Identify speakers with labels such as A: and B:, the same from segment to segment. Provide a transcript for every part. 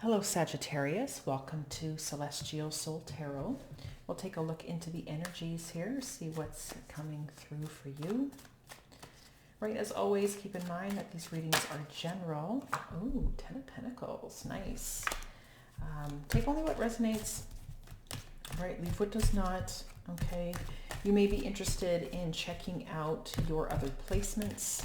A: Hello Sagittarius, welcome to Celestial Soul Tarot. We'll take a look into the energies here, see what's coming through for you. Right, as always, keep in mind that these readings are general. Ooh, Ten of Pentacles, nice. Take only what resonates, right? Leave what does not, okay? You may be interested in checking out your other placements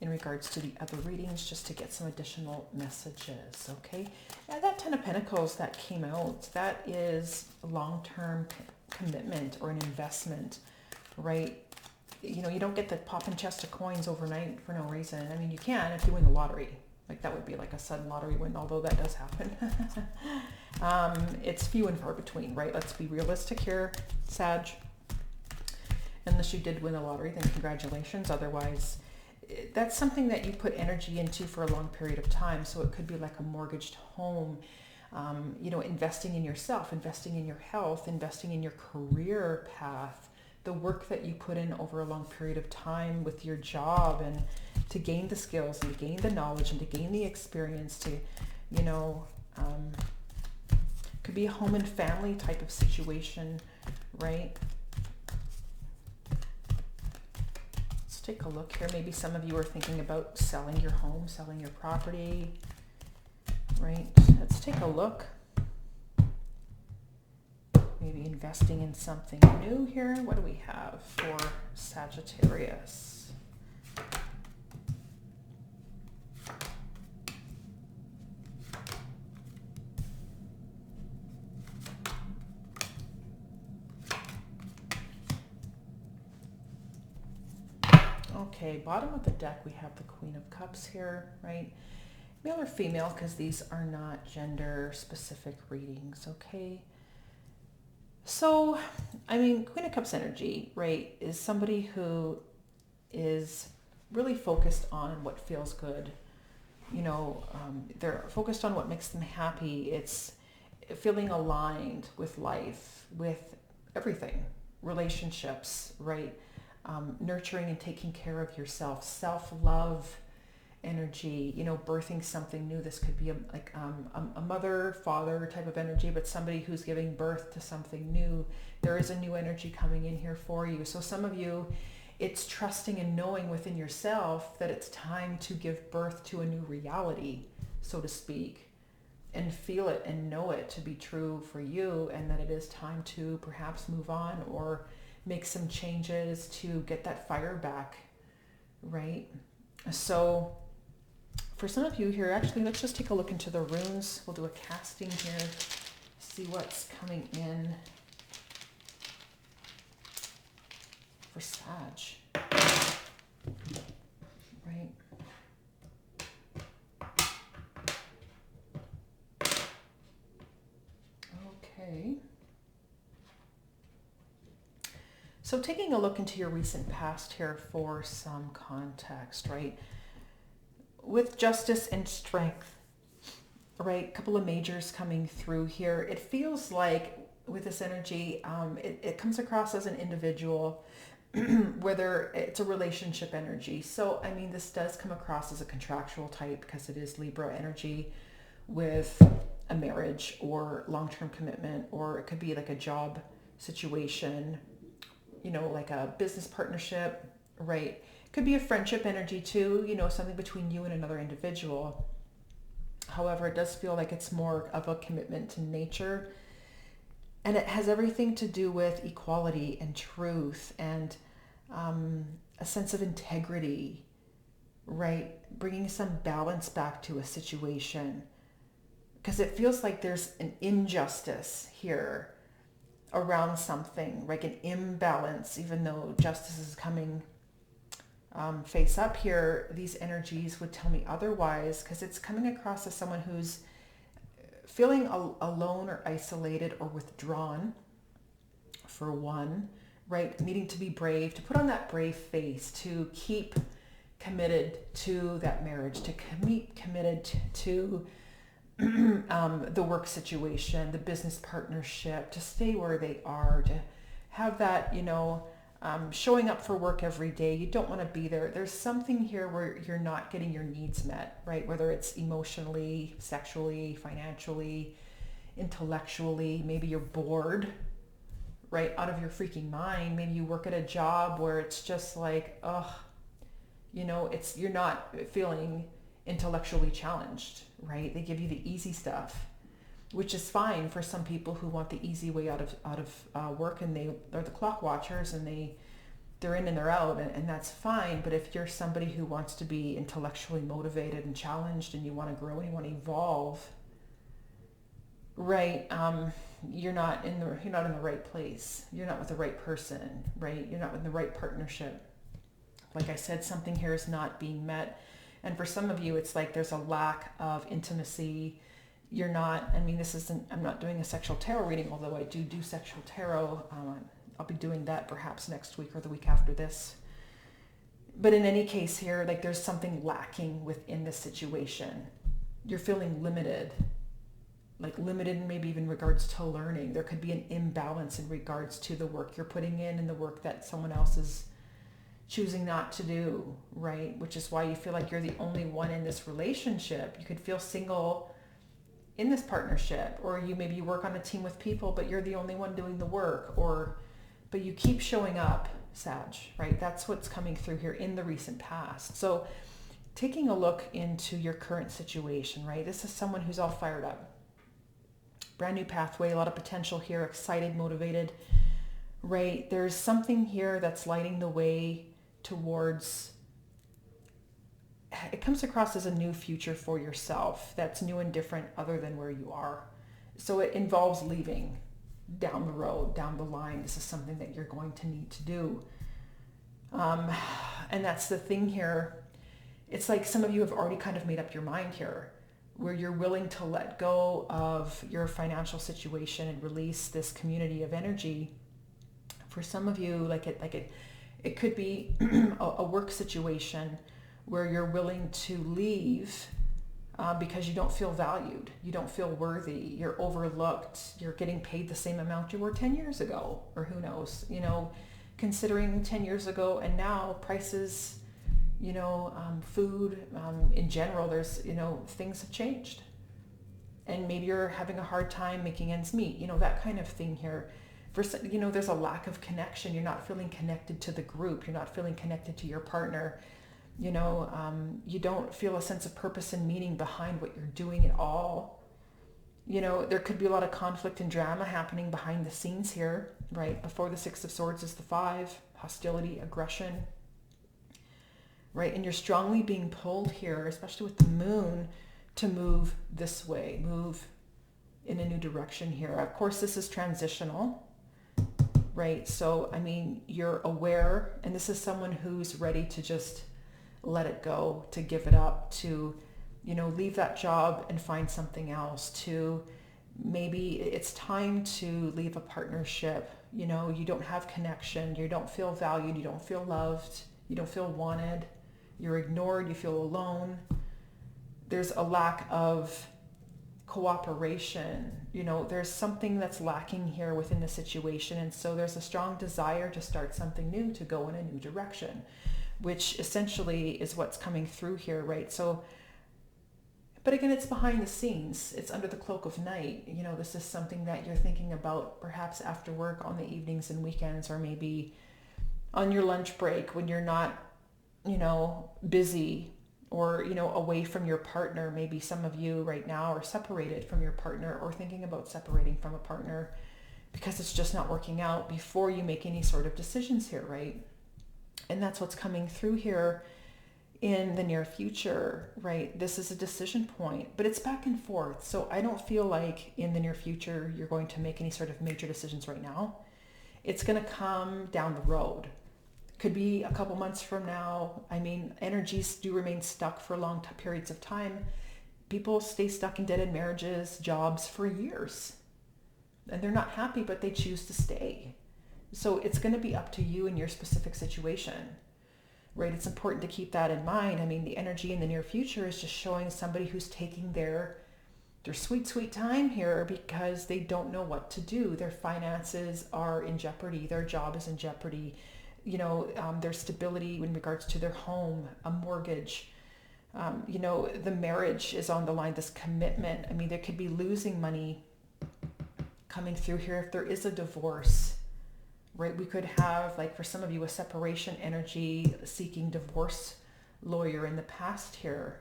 A: in regards to the other readings, just to get some additional messages, okay? And that Ten of Pentacles that came out, that is long-term commitment or an investment, right? You know, you don't get the popping chest of coins overnight for no reason. I mean, you can if you win the lottery. Like, that would be like a sudden lottery win, although that does happen. It's few and far between, right? Let's be realistic here, Sag. Unless you did win the lottery, then congratulations. Otherwise, that's something that you put energy into for a long period of time. So it could be like a mortgaged home, you know, investing in yourself, investing in your health, investing in your career path, the work that you put in over a long period of time with your job, and to gain the skills and to gain the knowledge and to gain the experience to, you know, could be a home and family type of situation, right? Take a look here. Maybe some of you are thinking about selling your home, selling your property, right? Let's take a look. Maybe investing in something new here. What do we have for Sagittarius? Okay, bottom of the deck, we have the Queen of Cups here, right? Male or female, because these are not gender-specific readings, okay? So, I mean, Queen of Cups energy, right, is somebody who is really focused on what feels good. You know, they're focused on what makes them happy. It's feeling aligned with life, with everything, relationships, right? Nurturing and taking care of yourself, self-love energy, you know, birthing something new. This could be a mother, father type of energy, but somebody who's giving birth to something new. There is a new energy coming in here for you. So some of you, it's trusting and knowing within yourself that it's time to give birth to a new reality, so to speak, and feel it and know it to be true for you, and that it is time to perhaps move on or make some changes to get that fire back, right? So for some of you here, actually, let's just take a look into the runes. We'll do a casting here, see what's coming in for Sag, right? Okay. So taking a look into your recent past here for some context, right? With justice and strength, right? A couple of majors coming through here. It feels like with this energy, it comes across as an individual, whether it's a relationship energy. So, I mean, this does come across as a contractual type because it is Libra energy with a marriage or long-term commitment, or it could be like a job situation, you know, like a business partnership, right? Could be a friendship energy too, you know, something between you and another individual. However, it does feel like it's more of a commitment to nature. And it has everything to do with equality and truth and a sense of integrity, right? Bringing some balance back to a situation. Because it feels like there's an injustice here around something, like an imbalance, even though justice is coming face up here. These energies would tell me otherwise, because it's coming across as someone who's feeling alone or isolated or withdrawn, for one, right? Needing to be brave, to put on that brave face, to keep committed to that marriage, to keep committed to the work situation, the business partnership, to stay where they are, to have that, you know, showing up for work every day. You don't want to be there. There's something here where you're not getting your needs met, right? Whether it's emotionally, sexually, financially, intellectually. Maybe you're bored, right, out of your freaking mind. Maybe you work at a job where it's just like, ugh, you're not feeling intellectually challenged, right? They give you the easy stuff, which is fine for some people who want the easy way out of work, and they're the clock watchers, and they're in and they're out, and that's fine. But if you're somebody who wants to be intellectually motivated and challenged, and you want to grow and you want to evolve, right? You're not in the right place. You're not with the right person, right? You're not in the right partnership. Like I said, something here is not being met. And for some of you, it's like there's a lack of intimacy. You're not, I'm not doing a sexual tarot reading, although I do sexual tarot. I'll be doing that perhaps next week or the week after this. But in any case here, like there's something lacking within this situation. You're feeling limited, like limited maybe even in regards to learning. There could be an imbalance in regards to the work you're putting in and the work that someone else is choosing not to do, right? Which is why you feel like you're the only one in this relationship. You could feel single in this partnership, or maybe you work on a team with people, but you're the only one doing the work, but you keep showing up, Sag, right? That's what's coming through here in the recent past. So taking a look into your current situation, right? This is someone who's all fired up. Brand new pathway, a lot of potential here, excited, motivated, right? There's something here that's lighting the way towards, it comes across as a new future for yourself that's new and different other than where you are. So it involves leaving down the road, down the line. This is something that you're going to need to do. And that's the thing here. It's like some of you have already kind of made up your mind here, where you're willing to let go of your financial situation and release this community of energy. For some of you, it could be a work situation where you're willing to leave because you don't feel valued, you don't feel worthy, you're overlooked, you're getting paid the same amount you were 10 years ago, or who knows, considering 10 years ago and now prices, food in general, there's, things have changed. And maybe you're having a hard time making ends meet, that kind of thing here. There's a lack of connection. You're not feeling connected to the group. You're not feeling connected to your partner. You don't feel a sense of purpose and meaning behind what you're doing at all. There could be a lot of conflict and drama happening behind the scenes here, right? Before the Six of Swords is the 5, hostility, aggression, right? And you're strongly being pulled here, especially with the moon, to move this way, move in a new direction here. Of course, this is transitional, right? So, you're aware, and this is someone who's ready to just let it go, to give it up, to, leave that job and find something else, to maybe it's time to leave a partnership. You don't have connection, you don't feel valued, you don't feel loved, you don't feel wanted, you're ignored, you feel alone. There's a lack of cooperation, there's something that's lacking here within the situation. And so there's a strong desire to start something new, to go in a new direction, which essentially is what's coming through here, right? So, but again, it's behind the scenes. It's under the cloak of night. This is something that you're thinking about perhaps after work, on the evenings and weekends, or maybe on your lunch break when you're not, busy, or, away from your partner. Maybe some of you right now are separated from your partner, or thinking about separating from a partner because it's just not working out, before you make any sort of decisions here, right? And that's what's coming through here in the near future, right? This is a decision point, but it's back and forth. So I don't feel like in the near future you're going to make any sort of major decisions right now. It's going to come down the road. Could be a couple months from now. Energies do remain stuck for long periods of time. People stay stuck in dead-end marriages, jobs for years, and they're not happy, but they choose to stay. So it's going to be up to you in your specific situation, right? It's important to keep that in mind. The energy in the near future is just showing somebody who's taking their sweet, sweet time here because they don't know what to do. Their finances are in jeopardy. Their job is in jeopardy. their stability in regards to their home, a mortgage. The marriage is on the line, this commitment. I mean, there could be losing money coming through here if there is a divorce, right? We could have, like for some of you, a separation energy, seeking divorce lawyer in the past here,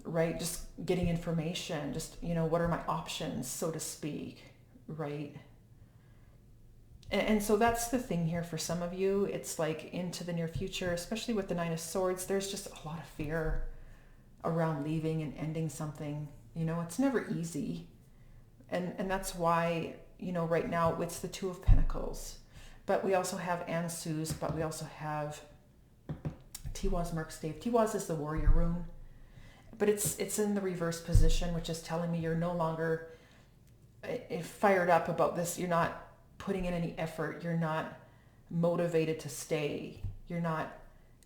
A: right? Just getting information, just, what are my options, so to speak, right? And so that's the thing here for some of you. It's like into the near future, especially with the Nine of Swords, there's just a lot of fear around leaving and ending something. It's never easy. And that's why, right now it's the Two of Pentacles. But we also have Ansu's, but we also have Tiwa's Merkstave. Tiwa's is the warrior rune. But it's in the reverse position, which is telling me you're no longer fired up about this. You're not putting in any effort. You're not motivated to stay. You're not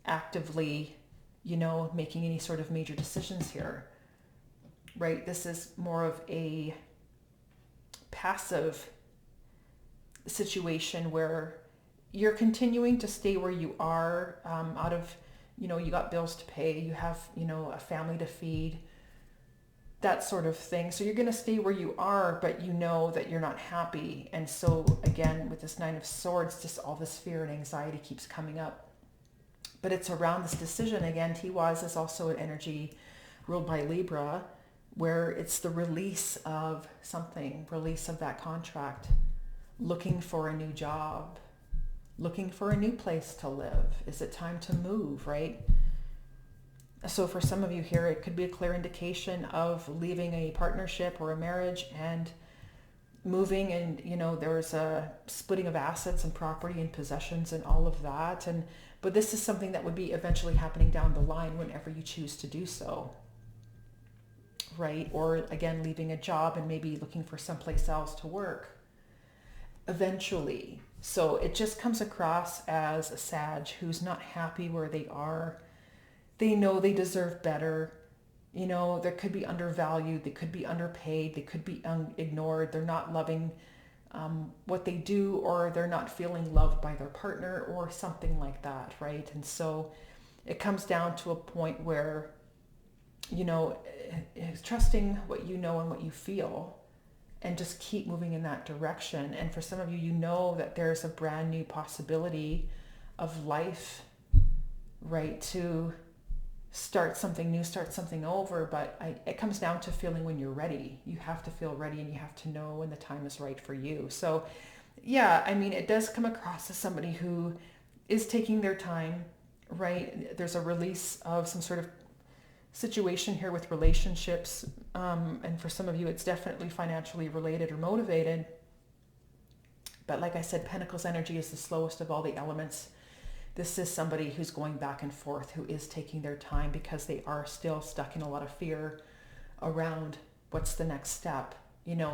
A: actively, making any sort of major decisions here, right? This is more of a passive situation where you're continuing to stay where you are, out of, you got bills to pay, you have, a family to feed, that sort of thing. So you're going to stay where you are, but you know that you're not happy. And so again, with this Nine of Swords, just all this fear and anxiety keeps coming up. But it's around this decision. Again, Tiwaz is also an energy ruled by Libra, where it's the release of something, release of that contract, looking for a new job, looking for a new place to live. Is it time to move, right? So for some of you here, it could be a clear indication of leaving a partnership or a marriage and moving, and there's a splitting of assets and property and possessions and all of that. But this is something that would be eventually happening down the line whenever you choose to do so, right? Or again, leaving a job and maybe looking for someplace else to work eventually. So it just comes across as a Sag who's not happy where they are. They know they deserve better. They could be undervalued. They could be underpaid. They could be ignored. They're not loving what they do, or they're not feeling loved by their partner or something like that, right? And so it comes down to a point where, trusting what you know and what you feel, and just keep moving in that direction. And for some of you, that there's a brand new possibility of life, right? To start something new, start something over. But it comes down to feeling when you're ready. You have to feel ready, and you have to know when the time is right for you. So yeah, it does come across as somebody who is taking their time, right? There's a release of some sort of situation here with relationships. And for some of you, it's definitely financially related or motivated. But like I said, Pentacles energy is the slowest of all the elements. This is somebody who's going back and forth, who is taking their time because they are still stuck in a lot of fear around what's the next step,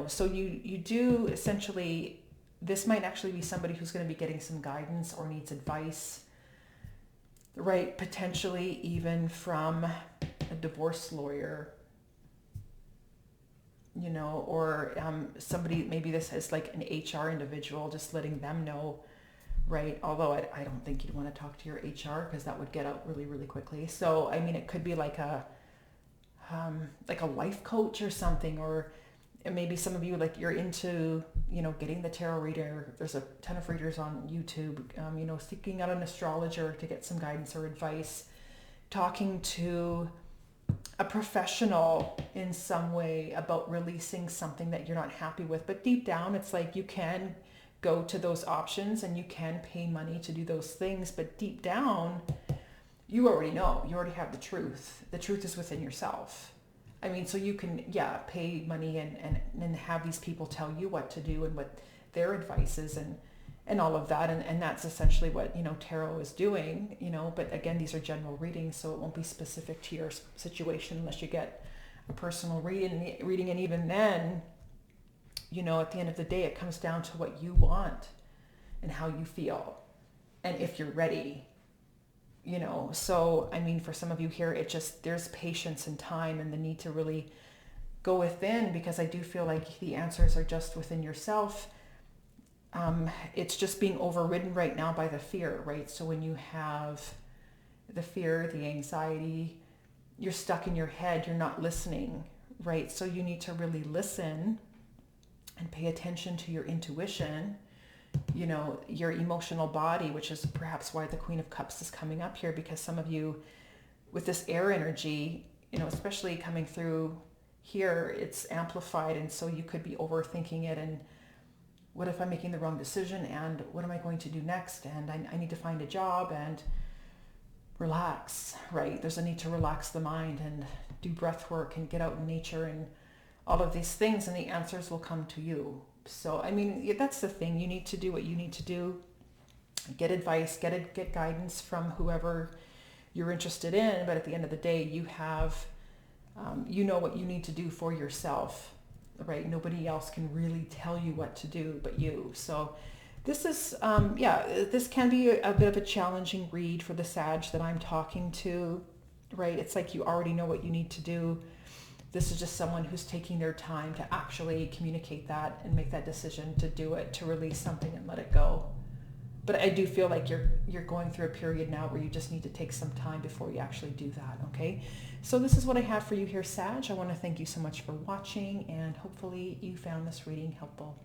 A: So you do essentially, this might actually be somebody who's going to be getting some guidance or needs advice, right? Potentially even from a divorce lawyer, or somebody, maybe this is like an HR individual, just letting them know, right? Although I don't think you'd want to talk to your HR because that would get out really, really quickly. So, it could be like a life coach or something, or maybe some of you, like you're into, getting the tarot reader. There's a ton of readers on YouTube, seeking out an astrologer to get some guidance or advice, talking to a professional in some way about releasing something that you're not happy with. But deep down, it's like you can go to those options and you can pay money to do those things. But deep down, you already know. You already have the truth. The truth is within yourself. So you can, pay money and have these people tell you what to do and what their advice is and all of that. And that's essentially what, tarot is doing, but again, these are general readings, so it won't be specific to your situation unless you get a personal reading. And even then, at the end of the day, it comes down to what you want and how you feel and if you're ready, So, for some of you here, there's patience and time and the need to really go within, because I do feel like the answers are just within yourself. It's just being overridden right now by the fear, right? So when you have the fear, the anxiety, you're stuck in your head, you're not listening, right? So you need to really listen and pay attention to your intuition, you know, your emotional body, which is perhaps why the Queen of Cups is coming up here, because some of you with this air energy, you know, especially coming through here, it's amplified. And so you could be overthinking it. And what if I'm making the wrong decision? And what am I going to do next? And I need to find a job and relax, right? There's a need to relax the mind and do breath work and get out in nature and all of these things, and the answers will come to you. So, I mean, that's the thing. You need to do what you need to do. Get advice, get guidance from whoever you're interested in. But at the end of the day, you have, you know what you need to do for yourself, right? Nobody else can really tell you what to do but you. So this is, this can be a bit of a challenging read for the Sag that I'm talking to, right? It's like you already know what you need to do. This is just someone who's taking their time to actually communicate that and make that decision to do it, to release something and let it go. But I do feel like you're going through a period now where you just need to take some time before you actually do that, okay? So this is what I have for you here, Sag. I want to thank you so much for watching, and hopefully you found this reading helpful.